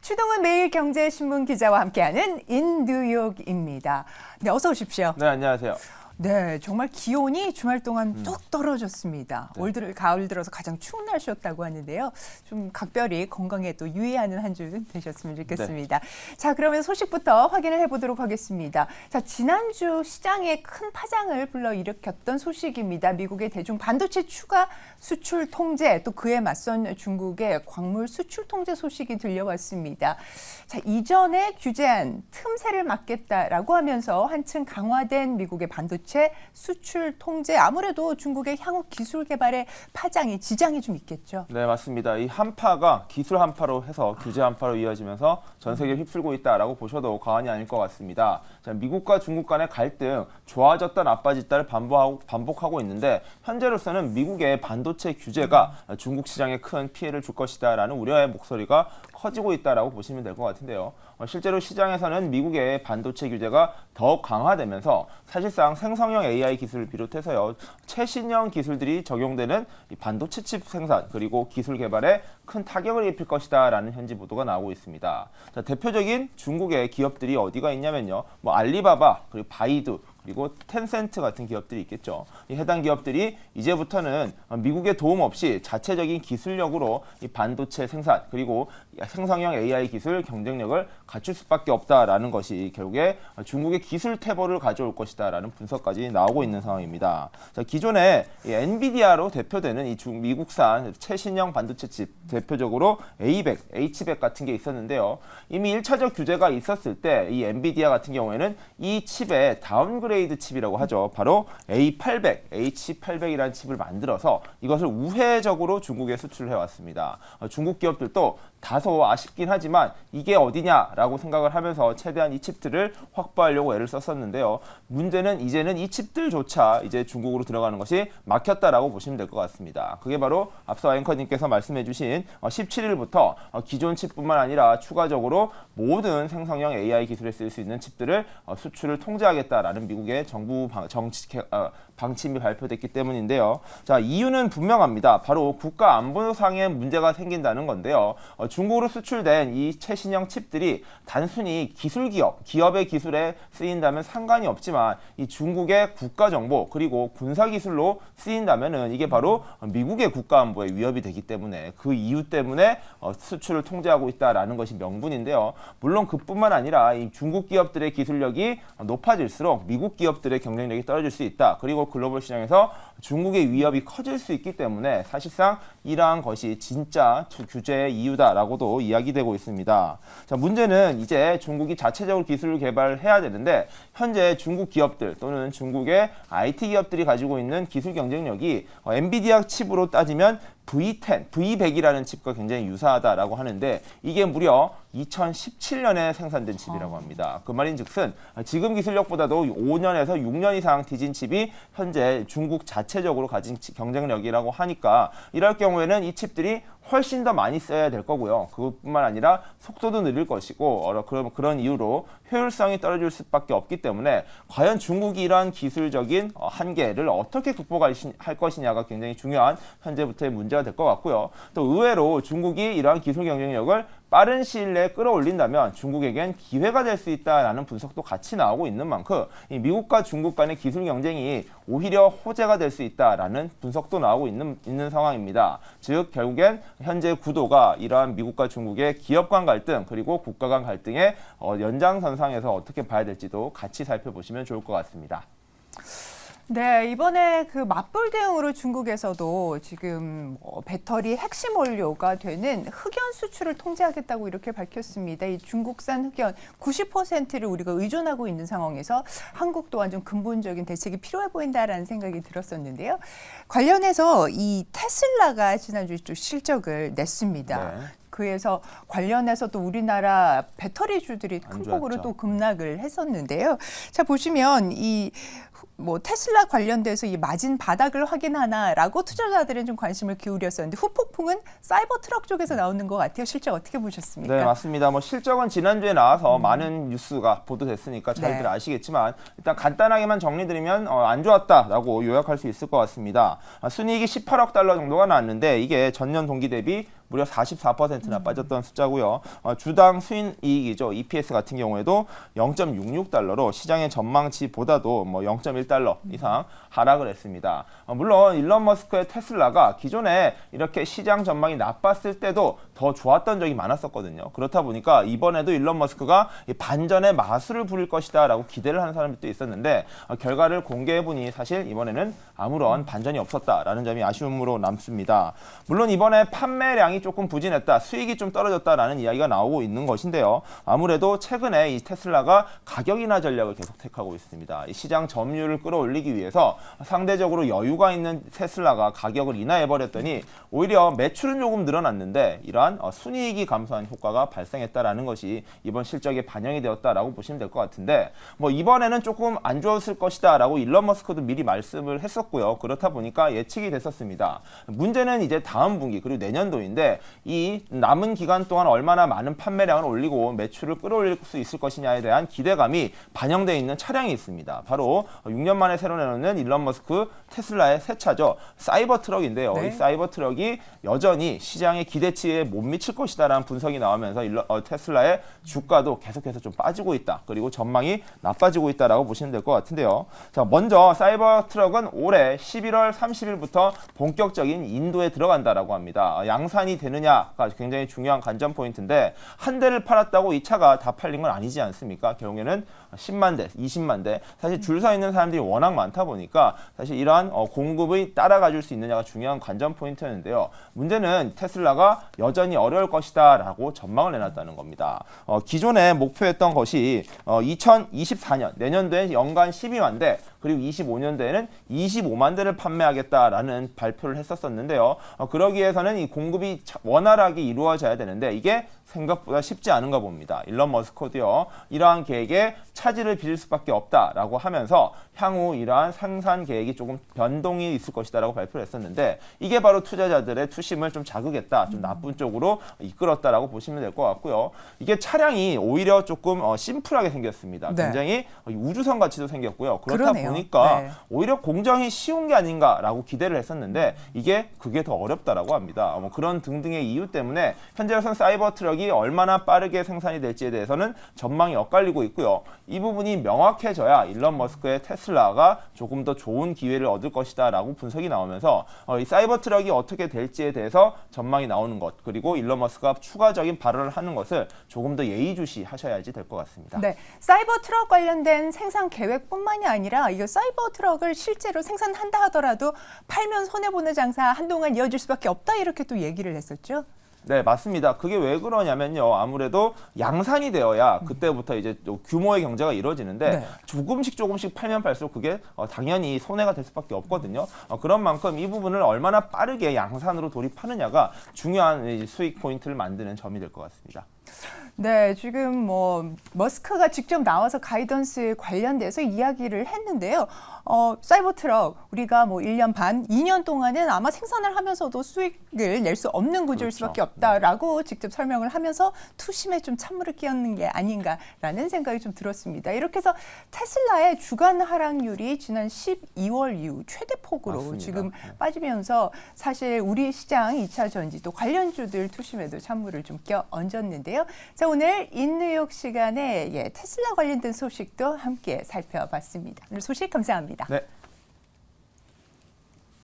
추동훈 매일경제신문 기자와 함께하는 인뉴욕입니다. 네, 어서 오십시오. 네, 안녕하세요. 네, 정말 기온이 주말 동안 뚝 떨어졌습니다. 올 가을 들어서 가장 추운 날씨였다고 하는데요. 좀 각별히 건강에 또 유의하는 한 주 되셨으면 좋겠습니다. 자, 그러면 소식부터 확인을 해보도록 하겠습니다. 자, 지난주 시장에 큰 파장을 불러일으켰던 소식입니다. 미국의 대중 반도체 추가 수출 통제, 또 그에 맞선 중국의 광물 수출 통제 소식이 들려왔습니다. 자, 이전에 규제한 틈새를 막겠다라고 하면서 한층 강화된 미국의 반도체 수출 통제, 아무래도 중국의 향후 기술 개발에 지장이 좀 있겠죠. 네, 맞습니다. 이 한파가 기술 한파로 해서 규제 한파로 이어지면서 전 세계를 휩쓸고 있다라고 보셔도 과언이 아닐 것 같습니다. 자, 미국과 중국 간의 갈등, 좋아졌다 나빠졌다를 반복하고 있는데 현재로서는 미국의 반도체 규제가 중국 시장에 큰 피해를 줄 것이다라는 우려의 목소리가 커지고 있다라고 보시면 될 것 같은데요. 실제로 시장에서는 미국의 반도체 규제가 더욱 강화되면서 사실상 생성형 AI 기술을 비롯해서요, 최신형 기술들이 적용되는 이 반도체 칩 생산 그리고 기술 개발에 큰 타격을 입힐 것이다라는 현지 보도가 나오고 있습니다. 자, 대표적인 중국의 기업들이 어디가 있냐면요, 알리바바 그리고 바이두 그리고 텐센트 같은 기업들이 있겠죠. 이 해당 기업들이 이제부터는 미국의 도움 없이 자체적인 기술력으로 이 반도체 생산 그리고 생성형 AI 기술 경쟁력을 갖출 수밖에 없다라는 것이 결국에 중국의 기술 태보를 가져올 것이다라는 분석까지 나오고 있는 상황입니다. 자, 기존에 이 엔비디아로 대표되는 이 미국산 최신형 반도체 칩, 대표적으로 A100, H100 같은 게 있었는데요. 이미 1차적 규제가 있었을 때 이 엔비디아 같은 경우에는 이 칩의 다운그레이드 칩이라고 하죠. 바로 A800, H800이라는 칩을 만들어서 이것을 우회적으로 중국에 수출을 해왔습니다. 중국 기업들도 다소 아쉽긴 하지만 이게 어디냐라고 생각을 하면서 최대한 이 칩들을 확보하려고 애를 썼었는데요. 문제는 이제는 이 칩들조차 이제 중국으로 들어가는 것이 막혔다라고 보시면 될 것 같습니다. 그게 바로 앞서 앵커님께서 말씀해주신 17일부터 기존 칩뿐만 아니라 추가적으로 모든 생성형 AI 기술에 쓸 수 있는 칩들을 수출을 통제하겠다라는 미국의 정부 방침이 발표됐기 때문인데요. 자, 이유는 분명합니다. 바로 국가 안보상의 문제가 생긴다는 건데요. 중국으로 수출된 이 최신형 칩들이 단순히 기업의 기술에 쓰인다면 상관이 없지만 이 중국의 국가정보 그리고 군사기술로 쓰인다면은 이게 바로 미국의 국가 안보에 위협이 되기 때문에 그 이유 때문에 수출을 통제하고 있다라는 것이 명분인데요. 물론 그뿐만 아니라 이 중국 기업들의 기술력이 높아질수록 미국 기업들의 경쟁력이 떨어질 수 있다. 그리고 글로벌 시장에서 중국의 위협이 커질 수 있기 때문에 사실상 이러한 것이 진짜 규제의 이유다라고도 이야기되고 있습니다. 자, 문제는 이제 중국이 자체적으로 기술을 개발해야 되는데 현재 중국 기업들 또는 중국의 IT 기업들이 가지고 있는 기술 경쟁력이 엔비디아 칩으로 따지면 V10, V100이라는 칩과 굉장히 유사하다라고 하는데 이게 무려 2017년에 생산된 칩이라고 합니다. 그 말인즉슨 지금 기술력보다도 5년에서 6년 이상 뒤진 칩이 현재 중국 자체적으로 가진 경쟁력이라고 하니까 이럴 경우에는 이 칩들이 훨씬 더 많이 써야 될 거고요. 그것뿐만 아니라 속도도 느릴 것이고 그런 이유로 효율성이 떨어질 수밖에 없기 때문에 과연 중국이 이러한 기술적인 한계를 어떻게 극복할 것이냐가 굉장히 중요한 현재부터의 문제가 될 것 같고요. 또 의외로 중국이 이러한 기술 경쟁력을 빠른 시일 내에 끌어올린다면 중국에겐 기회가 될 수 있다라는 분석도 같이 나오고 있는 만큼 이 미국과 중국 간의 기술 경쟁이 오히려 호재가 될 수 있다라는 분석도 나오고 있는 상황입니다. 즉 결국엔 현재 구도가 이러한 미국과 중국의 기업 간 갈등 그리고 국가 간 갈등의 연장선상에서 어떻게 봐야 될지도 같이 살펴보시면 좋을 것 같습니다. 네, 이번에 그 맞불 대응으로 중국에서도 지금 배터리 핵심 원료가 되는 흑연 수출을 통제하겠다고 이렇게 밝혔습니다. 이 중국산 흑연 90%를 우리가 의존하고 있는 상황에서 한국도 완전 근본적인 대책이 필요해 보인다라는 생각이 들었었는데요. 관련해서 이 테슬라가 지난주에 좀 실적을 냈습니다. 네. 그래서 관련해서 또 우리나라 배터리주들이 큰 폭으로 또 급락을 했었는데요. 자, 보시면 이 뭐 테슬라 관련돼서 이 마진 바닥을 확인하나라고 투자자들은 좀 관심을 기울였었는데 후폭풍은 사이버 트럭 쪽에서 나오는 것 같아요. 실제 어떻게 보셨습니까? 네, 맞습니다. 뭐 실적은 지난주에 나와서 많은 뉴스가 보도됐으니까 잘들 네. 아시겠지만 일단 간단하게만 정리드리면 안 좋았다라고 요약할 수 있을 것 같습니다. 순이익이 18억 달러 정도가 나왔는데 이게 전년 동기 대비 무려 44%나 빠졌던 숫자고요. 주당 수익이익이죠. EPS 같은 경우에도 0.66달러로 시장의 전망치보다도 뭐 0.1달러 이상 하락을 했습니다. 물론 일론 머스크의 테슬라가 기존에 이렇게 시장 전망이 나빴을 때도 더 좋았던 적이 많았었거든요. 그렇다 보니까 이번에도 일론 머스크가 반전의 마술을 부릴 것이다라고 기대를 하는 사람들도 있었는데 결과를 공개해보니 사실 이번에는 아무런 반전이 없었다라는 점이 아쉬움으로 남습니다. 물론 이번에 판매량이 조금 부진했다, 수익이 좀 떨어졌다라는 이야기가 나오고 있는 것인데요. 아무래도 최근에 이 테슬라가 가격 인하 전략을 계속 택하고 있습니다. 이 시장 점유율을 끌어올리기 위해서 상대적으로 여유가 있는 테슬라가 가격을 인하해버렸더니 오히려 매출은 조금 늘어났는데 이러한 순이익이 감소한 효과가 발생했다라는 것이 이번 실적에 반영이 되었다라고 보시면 될 것 같은데 뭐 이번에는 조금 안 좋았을 것이다라고 일론 머스크도 미리 말씀을 했었고요. 그렇다 보니까 예측이 됐었습니다. 문제는 이제 다음 분기 그리고 내년도인데 이 남은 기간 동안 얼마나 많은 판매량을 올리고 매출을 끌어올릴 수 있을 것이냐에 대한 기대감이 반영되어 있는 차량이 있습니다. 바로 6년 만에 새로 내놓는 일론 머스크 테슬라의 새 차죠. 사이버 트럭인데요. 네. 이 사이버 트럭이 여전히 시장의 기대치에 못 미칠 것이다라는 분석이 나오면서 테슬라의 주가도 계속해서 좀 빠지고 있다. 그리고 전망이 나빠지고 있다라고 보시면 될 것 같은데요. 자, 먼저 사이버 트럭은 올해 11월 30일부터 본격적인 인도에 들어간다라고 합니다. 양산이 되느냐가 굉장히 중요한 관전 포인트인데 한 대를 팔았다고 이 차가 다 팔린 건 아니지 않습니까? 결국에는 10만 대, 20만 대. 사실 줄 서 있는 사람들이 워낙 많다 보니까 사실 이러한 공급이 따라가 줄 수 있느냐가 중요한 관전 포인트였는데요. 문제는 테슬라가 여전히 어려울 것이다라고 전망을 내놨다는 겁니다. 기존에 목표했던 것이 2024년 내년도에 연간 12만 대 그리고 25년도에는 25만 대를 판매하겠다라는 발표를 했었는데요. 그러기 위해서는 이 공급이 원활하게 이루어져야 되는데 이게 생각보다 쉽지 않은가 봅니다. 일론 머스크도요. 이러한 계획에 차질을 빚을 수밖에 없다라고 하면서 향후 이러한 생산 계획이 조금 변동이 있을 것이다라고 발표를 했었는데 이게 바로 투자자들의 투심을 좀 자극했다, 좀 나쁜 쪽으로 이끌었다라고 보시면 될 것 같고요. 이게 차량이 오히려 조금 심플하게 생겼습니다. 네. 굉장히 우주선 같이도 생겼고요. 그렇다 그러네요. 보니까 네. 오히려 공정이 쉬운 게 아닌가라고 기대를 했었는데 그게 더 어렵다라고 합니다. 뭐 그런 등등의 이유 때문에 현재로서는 사이버 트럭이 얼마나 빠르게 생산이 될지에 대해서는 전망이 엇갈리고 있고요. 이 부분이 명확해져야 일론 머스크의 테슬라가 조금 더 좋은 기회를 얻을 것이다라고 분석이 나오면서 이 사이버 트럭이 어떻게 될지에 대해서 전망이 나오는 것 그리고 일론 머스크가 추가적인 발언을 하는 것을 조금 더 예의주시하셔야지 될 것 같습니다. 네, 사이버 트럭 관련된 생산 계획뿐만이 아니라 이거 사이버 트럭을 실제로 생산한다 하더라도 팔면 손해보는 장사 한동안 이어질 수밖에 없다 이렇게 또 얘기를 했었죠. 네, 맞습니다. 그게 왜 그러냐면요. 아무래도 양산이 되어야 그때부터 이제 또 규모의 경제가 이루어지는데 네. 조금씩 팔면 팔수록 그게 당연히 손해가 될 수밖에 없거든요. 그런 만큼 이 부분을 얼마나 빠르게 양산으로 돌입하느냐가 중요한 수익 포인트를 만드는 점이 될 것 같습니다. 네, 지금 뭐 머스크가 직접 나와서 가이던스에 관련돼서 이야기를 했는데요. 사이버 트럭 우리가 뭐 1년 반, 2년 동안은 아마 생산을 하면서도 수익을 낼 수 없는 구조일 그렇죠. 수밖에 없다라고 직접 설명을 하면서 투심에 좀 찬물을 끼얹는 게 아닌가라는 생각이 좀 들었습니다. 이렇게 해서 테슬라의 주간 하락률이 지난 12월 이후 최대폭으로 맞습니다. 지금 빠지면서 사실 우리 시장 2차 전지 또 관련주들 투심에도 찬물을 좀 껴얹었는데요. 자, 오늘 인뉴욕 시간에 테슬라 관련된 소식도 함께 살펴봤습니다. 오늘 소식 감사합니다. 네.